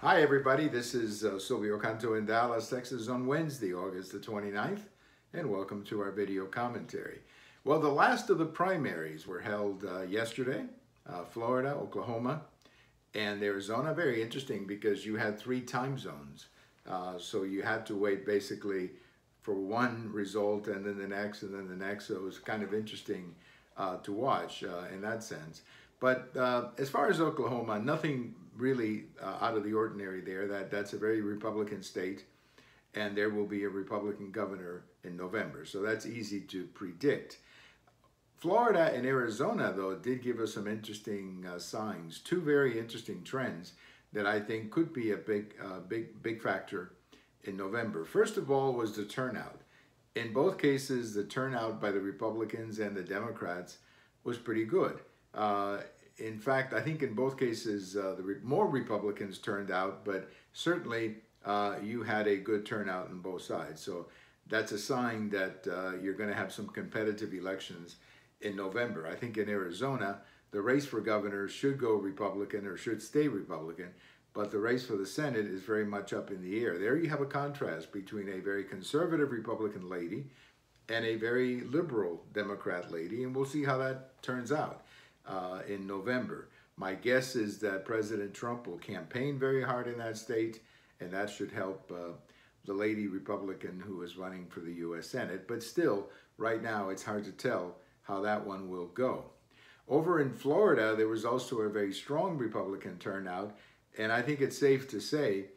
Hi everybody, this is Silvio Canto in Dallas, Texas on Wednesday, August the 29th, and welcome to our video commentary. Well, the last of the primaries were held yesterday, Florida, Oklahoma, and Arizona. Very interesting because you had 3 time zones. So you had to wait basically for one result and then the next and then the next. So it was kind of interesting to watch in that sense. But as far as Oklahoma, nothing really out of the ordinary there. That's a very Republican state, and there will be a Republican governor in November. So that's easy to predict. Florida and Arizona, though, did give us some interesting signs, 2 very interesting trends that I think could be a big factor in November. First of all was the turnout. In both cases, the turnout by the Republicans and the Democrats was pretty good. In fact, I think in both cases, more Republicans turned out, but certainly you had a good turnout on both sides. So that's a sign that you're going to have some competitive elections in November. I think in Arizona, the race for governor should go Republican or should stay Republican, but the race for the Senate is very much up in the air. There you have a contrast between a very conservative Republican lady and a very liberal Democrat lady, and we'll see how that turns out in November. My guess is that President Trump will campaign very hard in that state, and that should help the lady Republican who is running for the U.S. Senate. But still, right now, it's hard to tell how that one will go. Over in Florida, there was also a very strong Republican turnout, and I think it's safe to say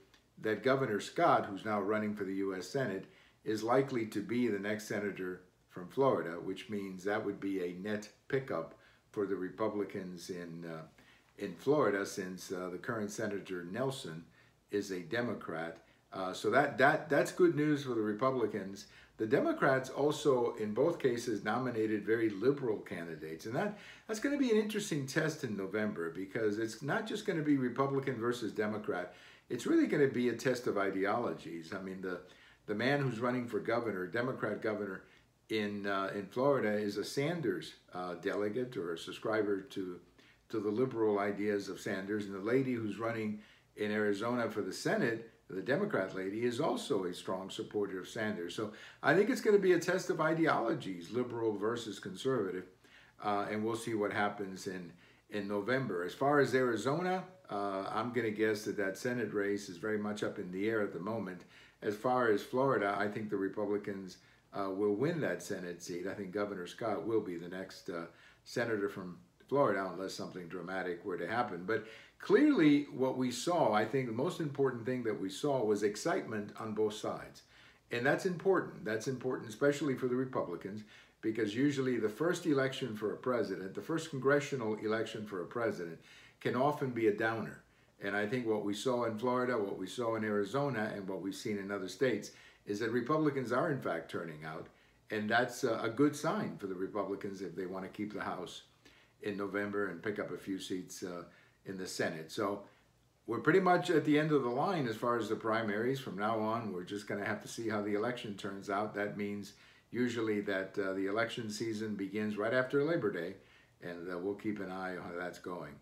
that Governor Scott, who's now running for the U.S. Senate, is likely to be the next senator from Florida, which means that would be a net pickup for the Republicans in Florida, since the current Senator Nelson is a Democrat. So that's good news for the Republicans. The Democrats also, in both cases, nominated very liberal candidates, and that's going to be an interesting test in November, because it's not just going to be Republican versus Democrat. It's really going to be a test of ideologies. I mean, the man who's running for governor, Democrat governor, in Florida is a Sanders delegate or a subscriber to the liberal ideas of Sanders, and the lady who's running in Arizona for the Senate, the Democrat lady, is also a strong supporter of Sanders. So I think it's going to be a test of ideologies, liberal versus conservative, and we'll see what happens in November. As far as Arizona, I'm going to guess that Senate race is very much up in the air at the moment. As far as Florida, I think the Republicans will win that Senate seat. I think Governor Scott will be the next senator from Florida, unless something dramatic were to happen. But clearly what we saw, I think the most important thing that we saw was excitement on both sides. And that's important. That's important, especially for the Republicans, because usually the first election for a president, the first congressional election for a president, can often be a downer. And I think what we saw in Florida, what we saw in Arizona, and what we've seen in other states is that Republicans are in fact turning out, and that's a good sign for the Republicans if they want to keep the House in November and pick up a few seats in the Senate. So we're pretty much at the end of the line as far as the primaries. From now on, we're just going to have to see how the election turns out. That means usually that the election season begins right after Labor Day, and we'll keep an eye on how that's going.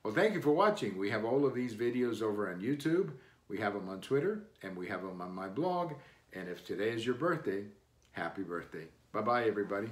Well, thank you for watching. We have all of these videos over on YouTube. We have them on Twitter, and we have them on my blog. And if today is your birthday, happy birthday. Bye-bye, everybody.